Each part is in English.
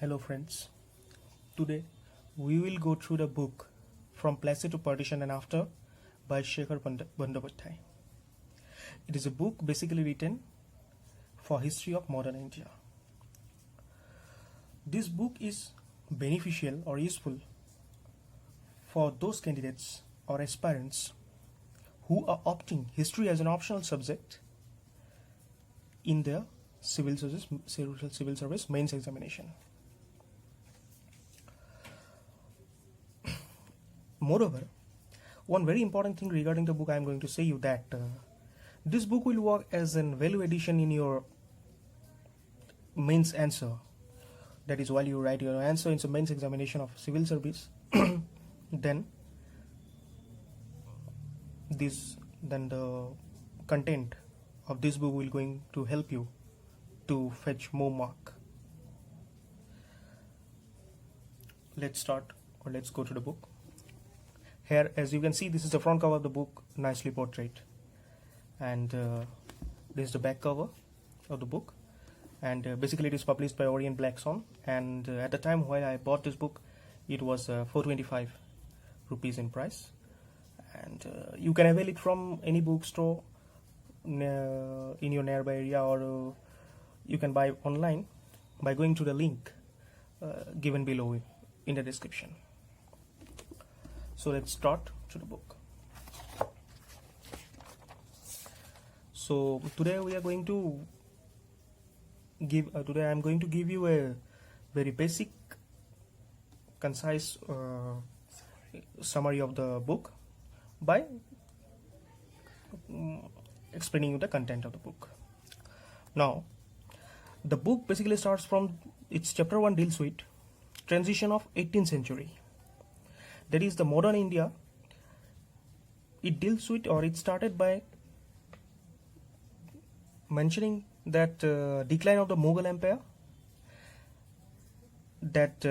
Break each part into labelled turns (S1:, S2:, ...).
S1: Hello friends, today we will go through the book From Plassey to Partition and After by Sekhar Bandyopadhyay. It is a book basically written for history of modern India. This book is beneficial or useful for those candidates or aspirants who are opting history as an optional subject in their civil service mains examination. Moreover, one very important thing regarding the book I am going to say you that this book will work as an value addition in your mains answer. That is, while you write your answer in the mains examination of civil service, then the content of this book will going to help you to fetch more mark. Let's go to the book. Here, as you can see, this is the front cover of the book, nicely portrayed, and this is the back cover of the book. And basically it is published by Orient Blackstone, and at the time while I bought this book it was 425 rupees in price, and you can avail it from any bookstore in your nearby area, or you can buy online by going to the link given below in the description. So let's start to the book. So today I am going to give you a very basic, concise summary of the book by explaining you the content of the book. Now, the book basically starts from its chapter 1 deals with transition of 18th century. That is the modern India. It deals with, or it started by mentioning that decline of the Mughal Empire, that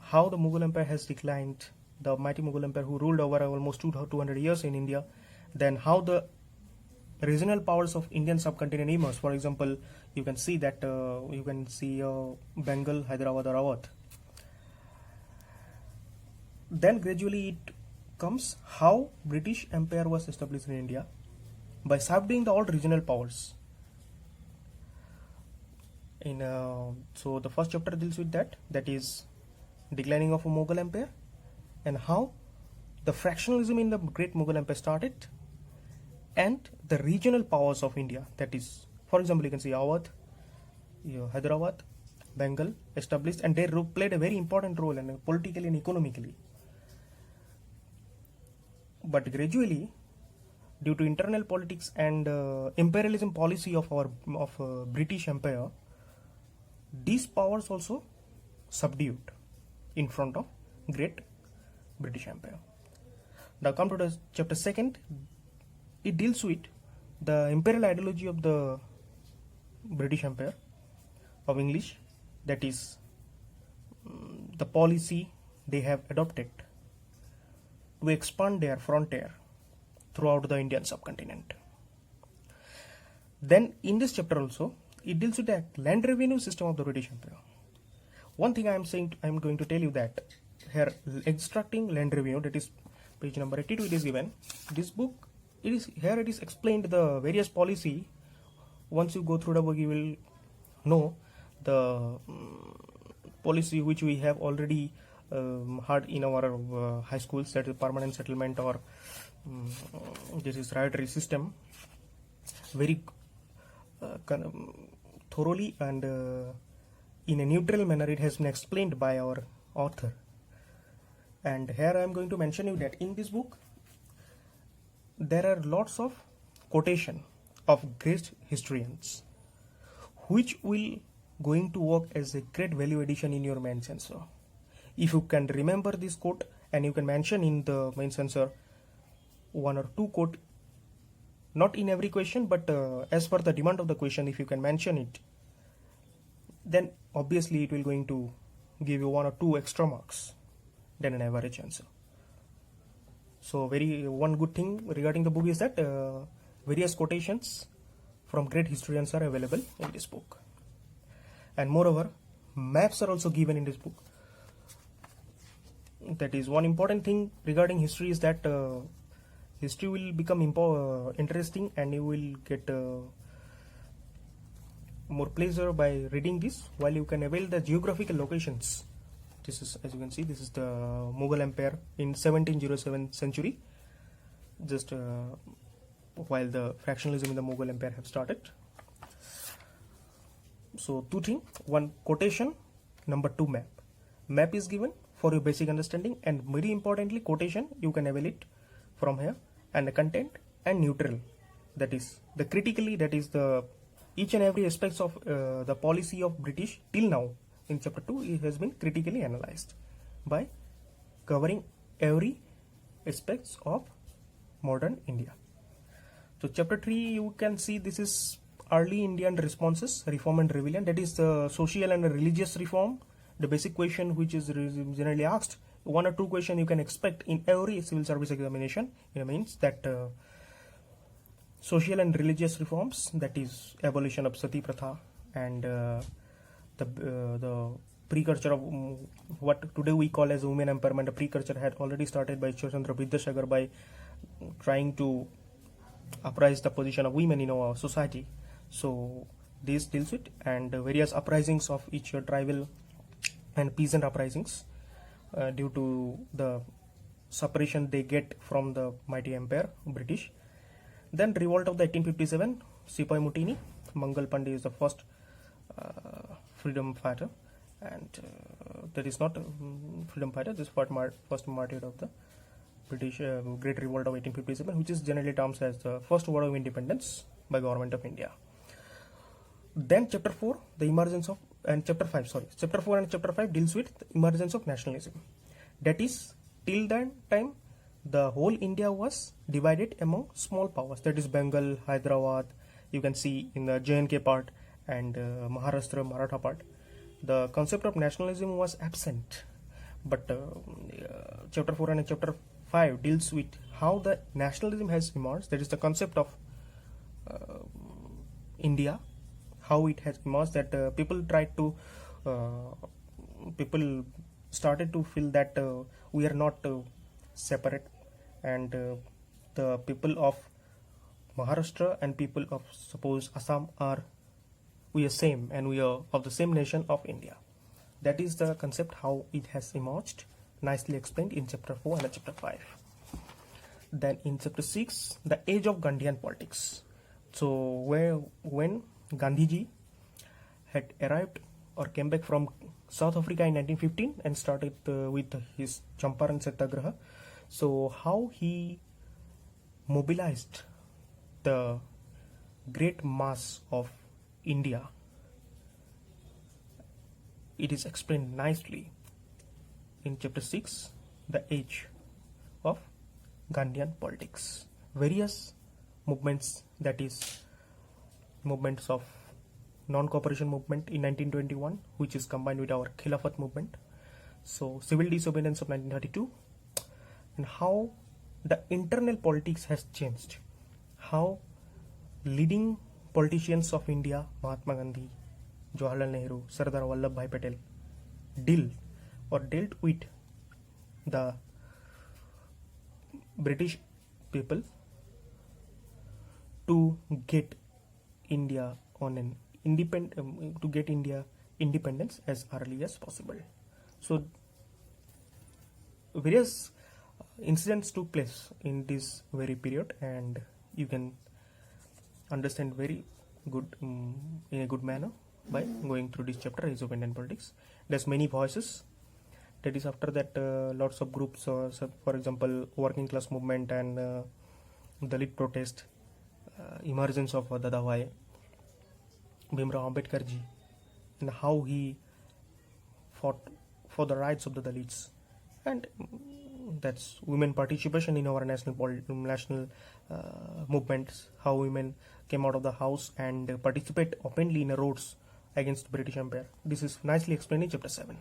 S1: how the Mughal Empire has declined, the mighty Mughal Empire who ruled over almost 200 years in India, then how the regional powers of Indian subcontinent emerged. For example, you can see that Bengal, Hyderabad or Awadh. Then gradually it comes how British Empire was established in India by subduing the old regional powers. So the first chapter deals with that is declining of a Mughal Empire and how the fractionalism in the great Mughal Empire started, and the regional powers of India, that is, for example, you can see Awadh, Hyderabad, Bengal established, and they played a very important role and politically and economically. But gradually, due to internal politics and imperialism policy of British Empire, these powers also subdued in front of great British Empire. Now come to the chapter 2. It deals with the imperial ideology of the British Empire of English, that is the policy they have adopted to expand their frontier throughout the Indian subcontinent. Then in this chapter also it deals with the land revenue system of the British Empire. One thing I am going to tell you that here, extracting land revenue, that is page number 82, it is given. This book, it is explained the various policy. Once you go through the book, you will know the policy which we have already heard in our high schools, that is permanent settlement, or this is riotary system, very thoroughly and in a neutral manner it has been explained by our author. And here I am going to mention you that in this book there are lots of quotation of great historians which will going to work as a great value addition in your mains answer. If you can remember this quote and you can mention in the mains answer one or two quote, not in every question, but as per the demand of the question, if you can mention it, then obviously it will going to give you 1 or 2 extra marks than an average answer. So one good thing regarding the book is that various quotations from great historians are available in this book. And moreover, maps are also given in this book. That is one important thing regarding history, is that history will become interesting, and you will get more pleasure by reading this, while you can avail the geographical locations. This is, as you can see, this is the Mughal Empire in 1707 century, just while the fractionalism in the Mughal Empire have started. So two things: one, quotation; number two, map. Map is given for your basic understanding, and very importantly, quotation, you can avail it from here, and the content and neutral, that is the critically, that is the each and every aspects of the policy of British till now. In chapter 2, it has been critically analyzed by covering every aspects of modern India. So chapter 3, you can see this is early Indian responses, reform and rebellion, that is the social and religious reform. The basic question which is generally asked, one or two questions you can expect in every civil service examination, it means that social and religious reforms, that is abolition of sati pratha, and the precursor of what today we call as women empowerment. The precursor had already started by Chandra Vidyasagar by trying to uprise the position of women in our society. So this deals with, and various uprisings of each tribal and peasant uprisings due to the separation they get from the mighty empire British. Then revolt of the 1857, Sepoy Mutiny. Mangal Pandey is the first freedom fighter, and that is not freedom fighter, this first martyr of the British Great Revolt of 1857, which is generally termed as the first war of independence by government of India. Then chapter 4, the emergence of, and chapter 5, sorry, chapter 4 and chapter 5 deals with the emergence of nationalism. That is, till that time, the whole India was divided among small powers, that is Bengal, Hyderabad, you can see in the J&K part, and Maharashtra, Maratha part. The concept of nationalism was absent, but chapter 4 and chapter 5 deals with how the nationalism has emerged, that is the concept of India, how it has emerged, that people started to feel that we are not separate, and the people of Maharashtra and people of suppose Assam we are same, and we are of the same nation of India. That is the concept, how it has emerged, nicely explained in chapter 4 and chapter 5. Then in chapter 6, the age of Gandhian politics. So when Gandhiji had arrived or came back from South Africa in 1915 and started with his Champaran Satyagraha, so how he mobilized the great mass of India, it is explained nicely in chapter 6, the age of Gandhian politics. Various movements, that is movements of non-cooperation movement in 1921, which is combined with our Khilafat movement. So civil disobedience of 1932, and how the internal politics has changed, how leading politicians of India, Mahatma Gandhi, Jawaharlal Nehru, Sardar Vallabhbhai Patel, dealt with the British people to get India on an independence as early as possible. So various incidents took place in this very period, and you can understand very good in a good manner by going through this chapter, Age of Indian Politics. There's many voices. That is, after that lots of groups, for example working class movement and Dalit protest, emergence of Dadabhai, Bhimrao Ambedkarji, and how he fought for the rights of the Dalits, and that's women participation in our national movements, how women came out of the house and participate openly in the roads against British Empire. This is nicely explained in chapter 7.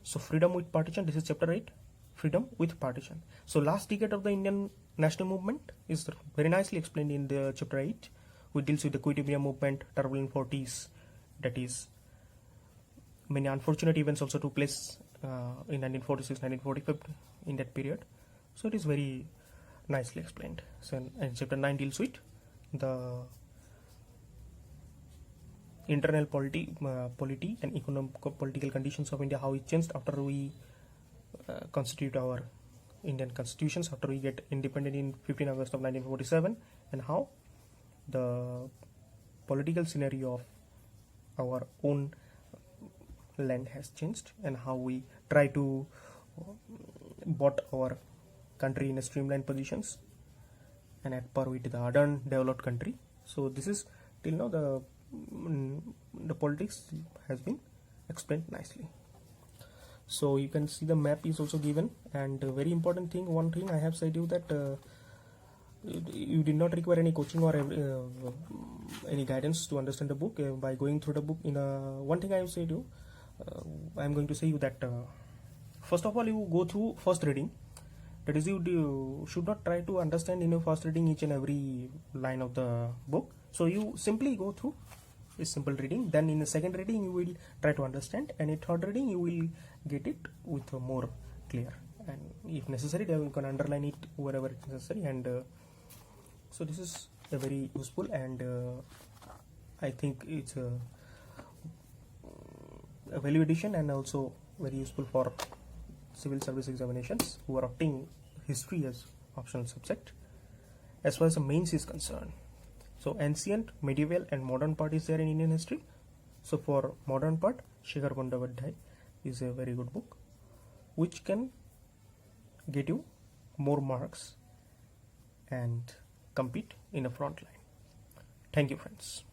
S1: So freedom with partition, this is chapter 8, freedom with partition. So last decade of the Indian national movement is very nicely explained in the chapter 8, which deals with the Quit India movement, turbulent 40s, that is many unfortunate events also took place in 1946, 1945 in that period. So it is very nicely explained. So and chapter 9 deals with the internal polity and economic political conditions of India, how it changed after we constitute our Indian constitutions, after we get independent in 15 August of 1947, and how the political scenario of our own land has changed, and how we try to brought our country in a streamlined positions and at par with the other developed country. So this is till now the politics has been explained nicely. So you can see the map is also given, and a very important thing, one thing I have said you that you did not require any coaching or any guidance to understand the book by going through the book. In one thing I have said you, I am going to say you that first of all you go through first reading. That is, you should not try to understand in your first reading each and every line of the book. So you simply go through a simple reading. Then in the second reading you will try to understand, and in third reading you will get it with more clear. And if necessary, then you can underline it wherever it is necessary. And so this is a very useful, and I think it's a value addition and also very useful for civil service examinations who are opting history as optional subject. As far as the mains is concerned, so ancient, medieval and modern part is there in Indian history. So for modern part, Sekhar Bandyopadhyay is a very good book which can get you more marks and compete in a front line. Thank you, friends.